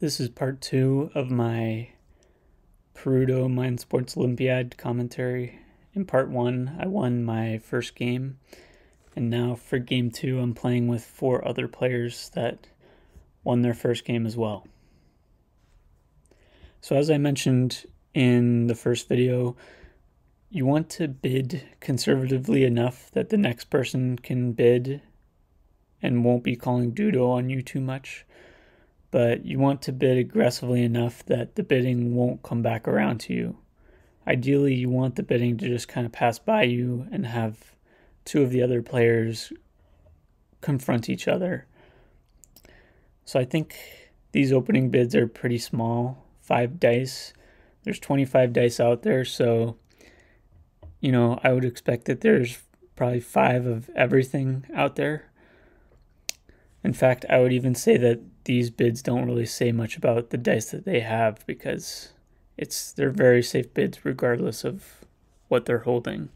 This is part 2 of my Perudo Mind Sports Olympiad commentary. In part 1, I won my first game, and now for game 2, I'm playing with 4 other players that won their first game as well. So as I mentioned in the first video, you want to bid conservatively enough that the next person can bid and won't be calling doodle on you too much. But you want to bid aggressively enough that the bidding won't come back around to you. Ideally, you want the bidding to just kind of pass by you and have 2 of the other players confront each other. So I think these opening bids are pretty small, 5 dice. There's 25 dice out there, so I would expect that there's probably 5 of everything out there. In fact, I would even say that these bids don't really say much about the dice that they have because they're very safe bids regardless of what they're holding.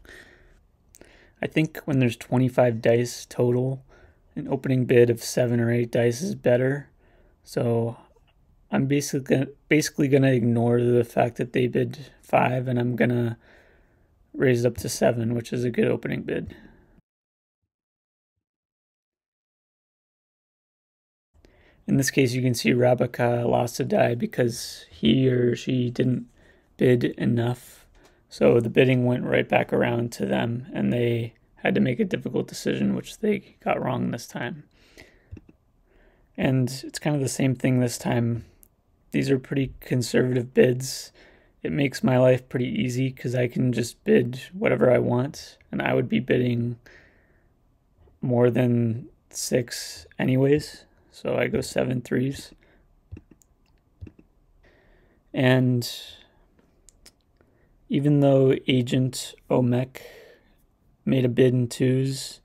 I think when there's 25 dice total, an opening bid of 7 or 8 dice is better. So I'm basically going to ignore the fact that they bid 5, and I'm going to raise it up to 7, which is a good opening bid. In this case, you can see Rabaka lost a die because he or she didn't bid enough. So the bidding went right back around to them, and they had to make a difficult decision, which they got wrong this time. And it's kind of the same thing this time. These are pretty conservative bids. It makes my life pretty easy because I can just bid whatever I want, and I would be bidding more than 6 anyways. So I go 7 threes. And even though Agent Omek made a bid in 2s,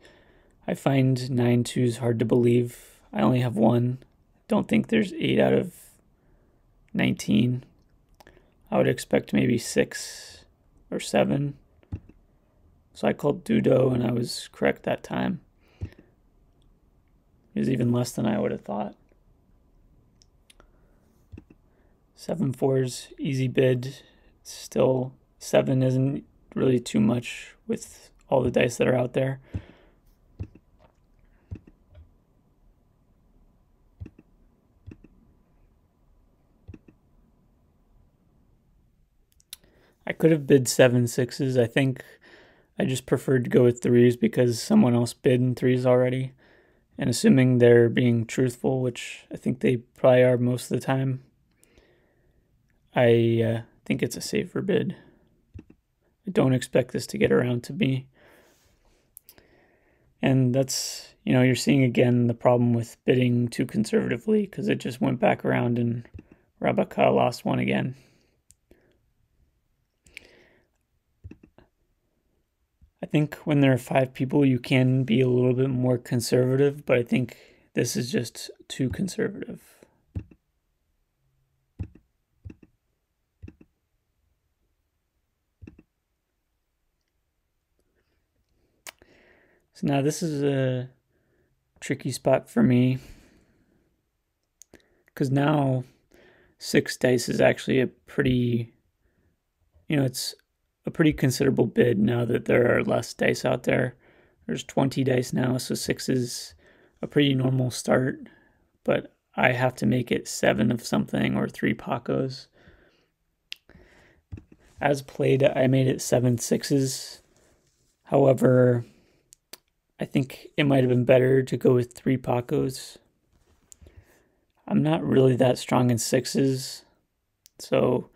I find 9 2s hard to believe. I only have 1. Don't think there's 8 out of 19. I would expect maybe 6 or 7. So I called Dudo, and I was correct that time. It was even less than I would have thought. 7 4s, easy bid. Still, 7 isn't really too much with all the dice that are out there. I could have bid 7 6s. I think I just preferred to go with 3s because someone else bid in 3s already. And assuming they're being truthful, which I think they probably are most of the time, I think it's a safer bid. I don't expect this to get around to me. And that's, you're seeing again the problem with bidding too conservatively because it just went back around and Rabaka lost 1 again. I think when there are 5 people, you can be a little bit more conservative, but I think this is just too conservative. So now this is a tricky spot for me because now 6 dice is actually a pretty, it's a pretty considerable bid now that there are less dice out there. There's 20 dice now, so 6 is a pretty normal start, but I have to make it 7 of something or 3 Pacos. As played, I made it 7 6s. However, I think it might have been better to go with 3 Pacos. I'm not really that strong in 6s, so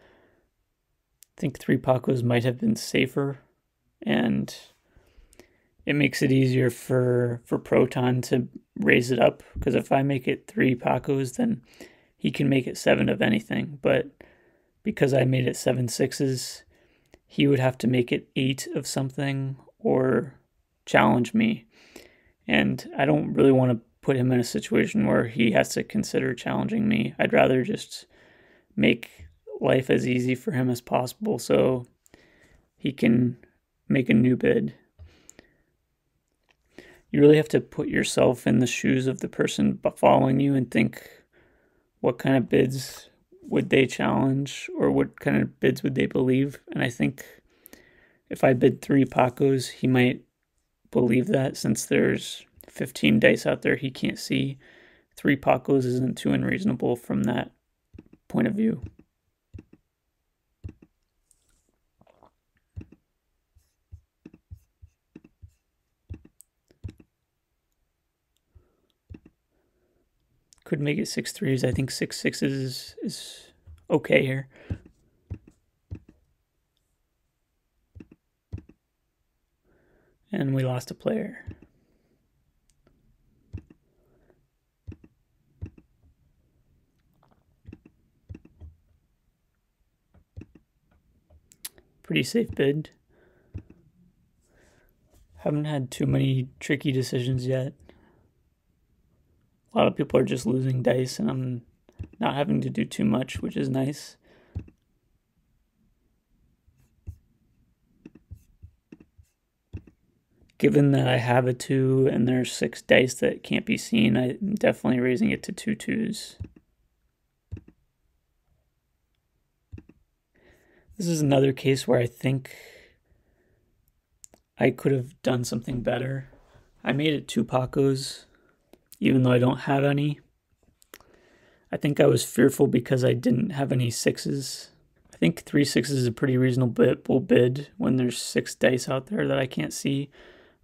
I think 3 Pacos might have been safer, and it makes it easier for Proton to raise it up, because if I make it 3 Pacos, then he can make it 7 of anything, but because I made it 7 6s, he would have to make it 8 of something or challenge me, and I don't really want to put him in a situation where he has to consider challenging me. I'd rather just make life as easy for him as possible so he can make a new bid. You really have to put yourself in the shoes of the person following you and think, what kind of bids would they challenge, or what kind of bids would they believe. And I think if I bid 3 Pacos, he might believe that, since there's 15 dice out there he can't see. 3 Pacos isn't too unreasonable from that point of view. Could make it 6 3s. I think 6 6s is okay here. And we lost a player. Pretty safe bid. Haven't had too many tricky decisions yet. A lot of people are just losing dice, and I'm not having to do too much, which is nice. Given that I have a 2 and there's 6 dice that can't be seen, I'm definitely raising it to 2 2s. This is another case where I think I could have done something better. I made it 2 Pacos, even though I don't have any. I think I was fearful because I didn't have any 6s. I think 3 6s is a pretty reasonable bid when there's 6 dice out there that I can't see.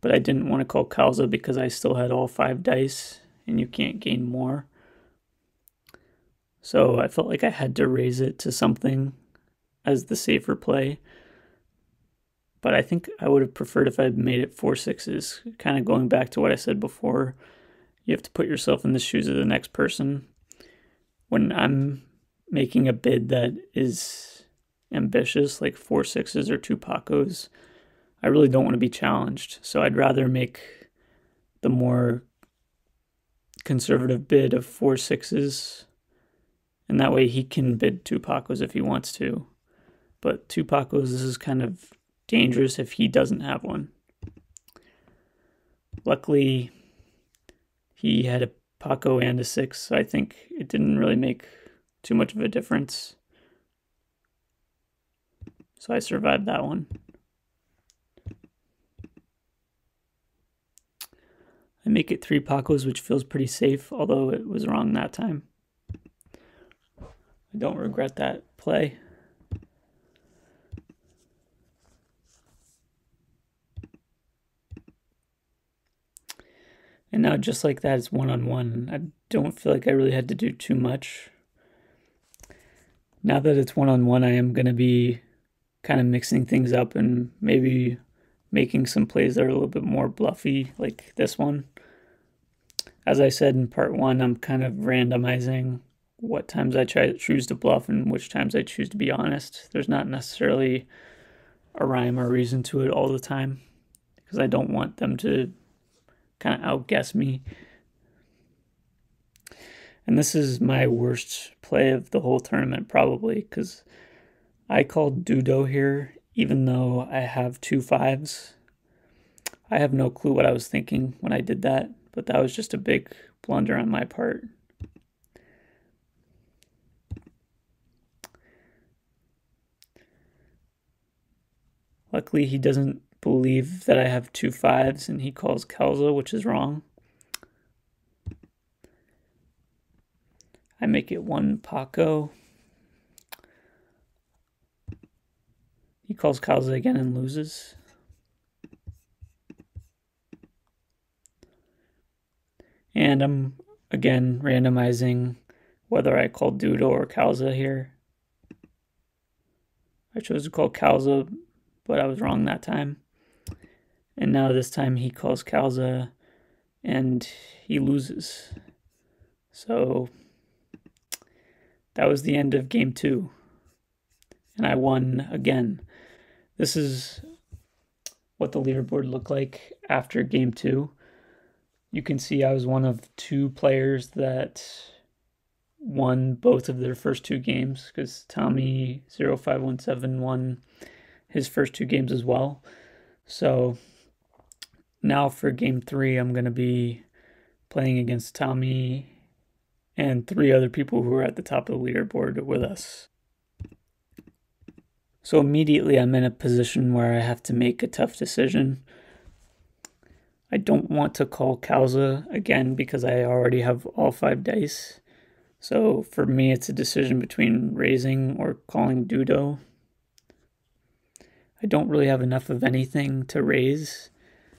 But I didn't want to call Calza because I still had all 5 dice, and you can't gain more. So I felt like I had to raise it to something as the safer play. But I think I would have preferred if I had made it 4 6s. Kind of going back to what I said before, you have to put yourself in the shoes of the next person. When I'm making a bid that is ambitious, like 4 6s or 2 Pacos, I really don't want to be challenged. So I'd rather make the more conservative bid of 4 6s, and that way he can bid 2 Pacos if he wants to. But 2 Pacos, this is kind of dangerous if he doesn't have one. Luckily, he had a Paco and a 6, so I think it didn't really make too much of a difference. So I survived that one. I make it 3 Pacos, which feels pretty safe, although it was wrong that time. I don't regret that play. And now just like that, it's 1-on-1. I don't feel like I really had to do too much. Now that it's 1-on-1, I am going to be kind of mixing things up and maybe making some plays that are a little bit more bluffy, like this one. As I said in part 1, I'm kind of randomizing what times I choose to bluff and which times I choose to be honest. There's not necessarily a rhyme or reason to it all the time, because I don't want them to kind of outguess me. And this is my worst play of the whole tournament, probably, because I called Dudo here, even though I have 2 5s. I have no clue what I was thinking when I did that, but that was just a big blunder on my part. Luckily, he doesn't believe that I have 2 5s, and he calls Calza, which is wrong. I make it 1 Paco. He calls Calza again and loses. And I'm, again, randomizing whether I call Dudo or Calza here. I chose to call Calza, but I was wrong that time. And now this time he calls Calza, and he loses. So that was the end of game 2. And I won again. This is what the leaderboard looked like after game 2. You can see I was one of 2 players that won both of their first 2 games, because Tommy 0517 won his first 2 games as well. So now for game 3, I'm going to be playing against Tommy and 3 other people who are at the top of the leaderboard with us. So immediately I'm in a position where I have to make a tough decision. I don't want to call Causa again because I already have all 5 dice. So for me, it's a decision between raising or calling Dudo. I don't really have enough of anything to raise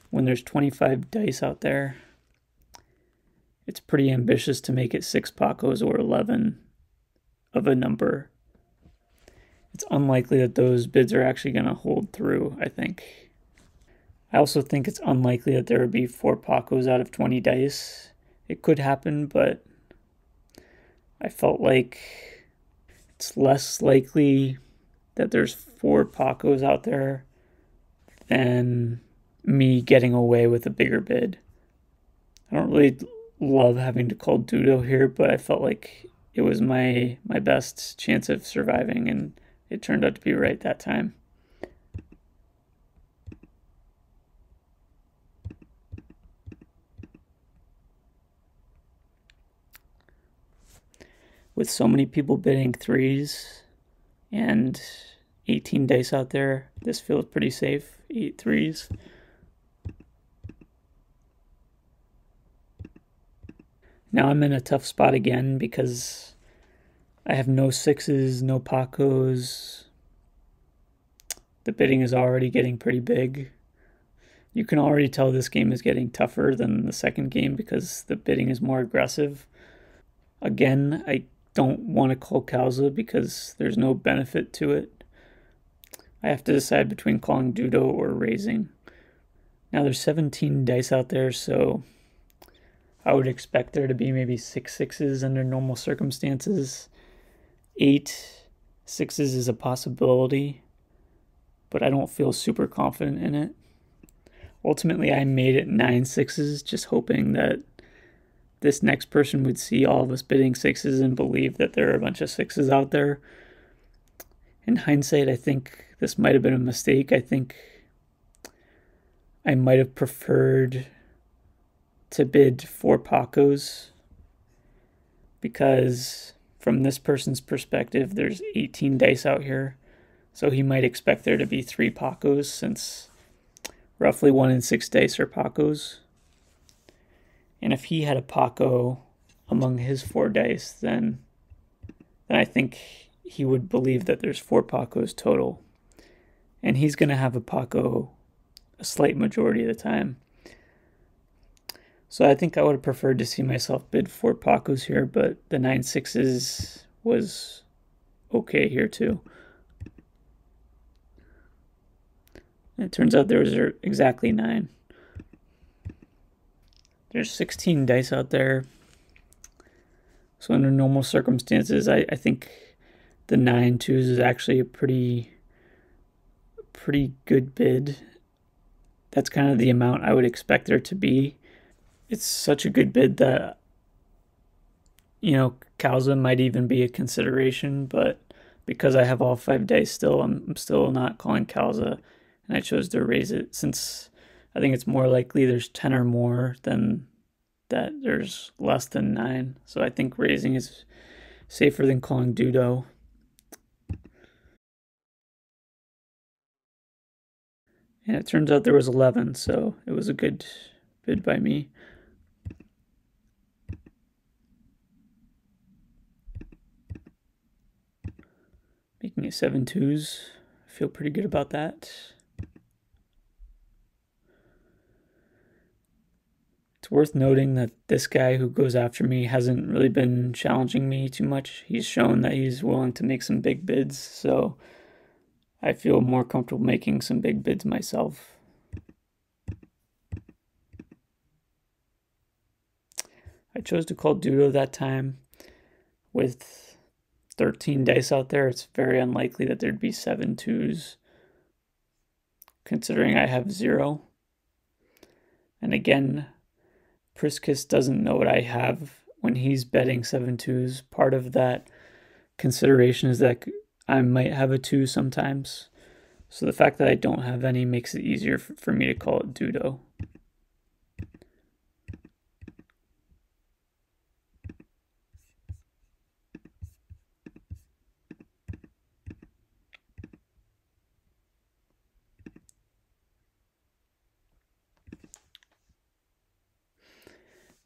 when there's 25 dice out there. It's pretty ambitious to make it 6 Pacos or 11 of a number. It's unlikely that those bids are actually going to hold through, I think. I also think it's unlikely that there would be 4 Pacos out of 20 dice. It could happen, but I felt like it's less likely that there's 4 Pacos out there than me getting away with a bigger bid. I don't really love having to call Dudo here, but I felt like it was my best chance of surviving, and it turned out to be right that time. With so many people bidding 3s and 18 dice out there, this feels pretty safe. 8 3s. Now I'm in a tough spot again because I have no 6s, no Pacos. The bidding is already getting pretty big. You can already tell this game is getting tougher than the second game because the bidding is more aggressive. Again, I don't want to call Causa because there's no benefit to it. I have to decide between calling Dudo or raising. Now there's 17 dice out there, so I would expect there to be maybe 6 6s under normal circumstances. 8 6s is a possibility, but I don't feel super confident in it. Ultimately, I made it 9 6s, just hoping that this next person would see all of us bidding 6s and believe that there are a bunch of 6s out there. In hindsight, I think this might have been a mistake. I think I might have preferred to bid 4 Pacos because from this person's perspective, there's 18 dice out here. So he might expect there to be 3 Pacos since roughly 1 in 6 dice are Pacos. And if he had a Paco among his 4 dice, then I think he would believe that there's 4 Pacos total. And he's going to have a Paco a slight majority of the time. So I think I would have preferred to see myself bid 4 Pacos here, but the 9 6s was okay here too. And it turns out there was exactly 9. There's 16 dice out there. So under normal circumstances, I think the 9 2s is actually a pretty good bid. That's kind of the amount I would expect there to be. It's such a good bid that, Causa might even be a consideration, but because I have all 5 dice still, I'm still not calling Causa, and I chose to raise it since I think it's more likely there's 10 or more than that there's less than 9. So I think raising is safer than calling Dudo. And it turns out there was 11, so it was a good bid by me. Making it 7 2s. I feel pretty good about that. It's worth noting that this guy who goes after me hasn't really been challenging me too much. He's shown that he's willing to make some big bids, so I feel more comfortable making some big bids myself. I chose to call Dudo that time. With 13 dice out there, it's very unlikely that there'd be 7 2s, considering I have 0. And again, Priscus doesn't know what I have when he's betting 7 2s. Part of that consideration is that I might have a 2 sometimes. So the fact that I don't have any makes it easier for me to call it Dudo.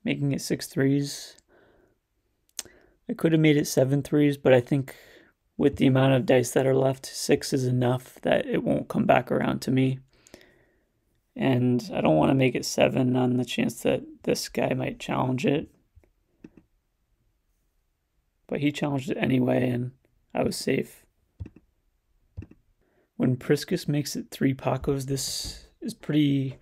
making it 6 threes. I could have made it 7 threes, but I think with the amount of dice that are left, 6 is enough that it won't come back around to me. And I don't want to make it 7 on the chance that this guy might challenge it. But he challenged it anyway, and I was safe. When Priscus makes it 3 Pacos, this is pretty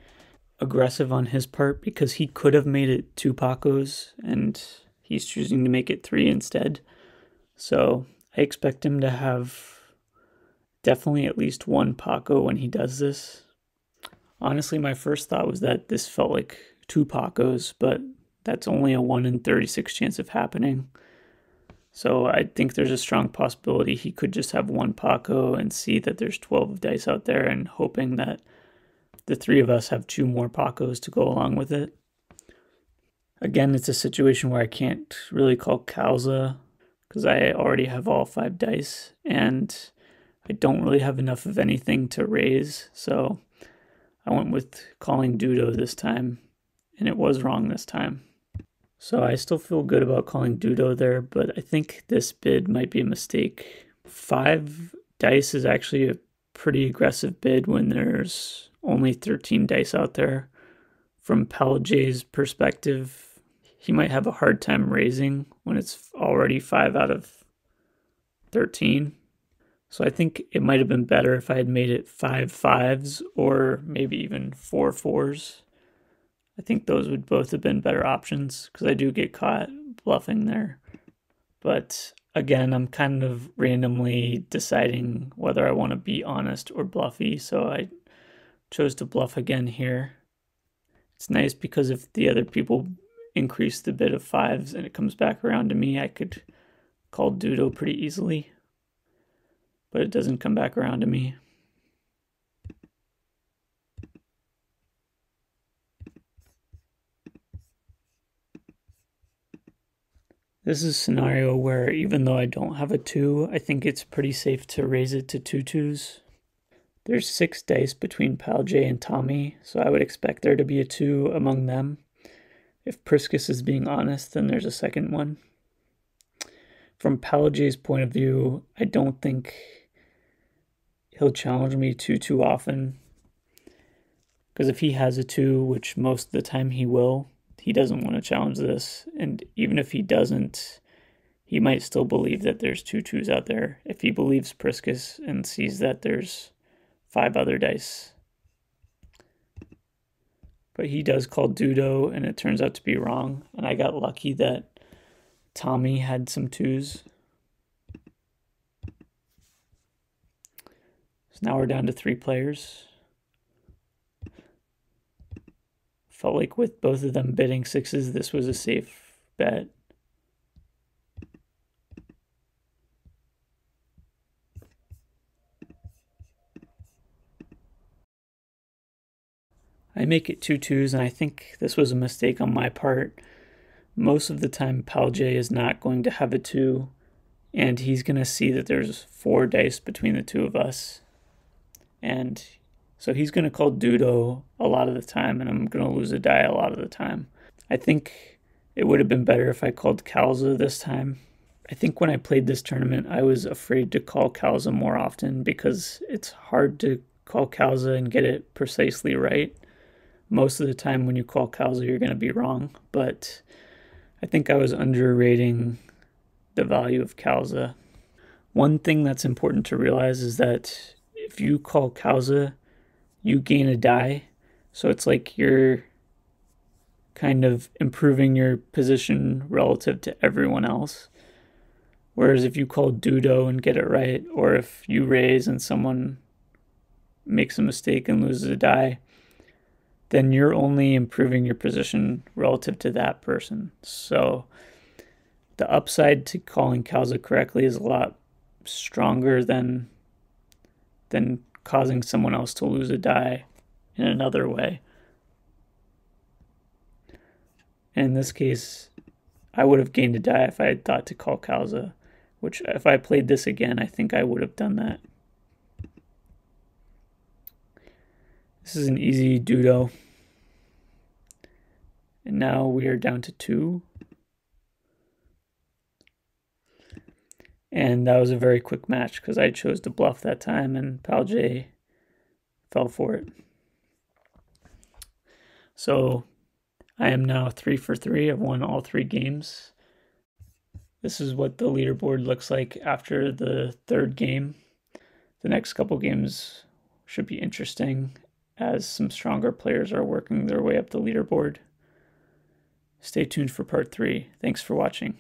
aggressive on his part because he could have made it 2 Pacos, and he's choosing to make it 3 instead. So I expect him to have definitely at least 1 Paco when he does this. Honestly, my first thought was that this felt like 2 Pacos, but that's only a 1 in 36 chance of happening. So I think there's a strong possibility he could just have 1 Paco and see that there's 12 dice out there and hoping that the 3 of us have 2 more Pacos to go along with it. Again, it's a situation where I can't really call Causa because I already have all 5 dice and I don't really have enough of anything to raise. So I went with calling Dudo this time, and it was wrong this time. So I still feel good about calling Dudo there, but I think this bid might be a mistake. 5 dice is actually a pretty aggressive bid when there's only 13 dice out there. From Palajay's perspective, he might have a hard time raising when it's already 5 out of 13. So I think it might have been better if I had made it 5 5s or maybe even 4 4s. I think those would both have been better options because I do get caught bluffing there. But again, I'm kind of randomly deciding whether I want to be honest or bluffy, so I chose to bluff again here. It's nice because if the other people increase the bid of 5s and it comes back around to me, I could call Dudo pretty easily. But it doesn't come back around to me. This is a scenario where even though I don't have a 2, I think it's pretty safe to raise it to 2 2s. There's 6 dice between Palajay and Tommy, so I would expect there to be a 2 among them. If Priscus is being honest, then there's a second one. From Palajay's point of view, I don't think he'll challenge me too often. Because if he has a 2, which most of the time he will, he doesn't want to challenge this. And even if he doesn't, he might still believe that there's 2 2s out there. If he believes Priscus and sees that there's 5 other dice. But he does call Dudo, and it turns out to be wrong. And I got lucky that Tommy had some 2s. So now we're down to 3 players. Felt like with both of them bidding 6s, this was a safe bet. I make it 2 2s, and I think this was a mistake on my part. Most of the time, Palajay is not going to have a 2, and he's going to see that there's 4 dice between the 2 of us. And so he's going to call Dudo a lot of the time, and I'm going to lose a die a lot of the time. I think it would have been better if I called Causa this time. I think when I played this tournament, I was afraid to call Causa more often because it's hard to call Causa and get it precisely right. Most of the time when you call Causa, you're going to be wrong, but I think I was underrating the value of Causa. One thing that's important to realize is that if you call Causa, you gain a die. So it's like you're kind of improving your position relative to everyone else. Whereas if you call Dudo and get it right, or if you raise and someone makes a mistake and loses a die, then you're only improving your position relative to that person. So the upside to calling Causa correctly is a lot stronger than causing someone else to lose a die in another way. And in this case, I would have gained a die if I had thought to call Causa, which if I played this again, I think I would have done that. This is an easy Dudo. And now we are down to 2. And that was a very quick match because I chose to bluff that time and Pal J fell for it. So I am now 3 for 3. I've won all 3 games. This is what the leaderboard looks like after the 3rd game. The next couple games should be interesting as some stronger players are working their way up the leaderboard. Stay tuned for part 3. Thanks for watching.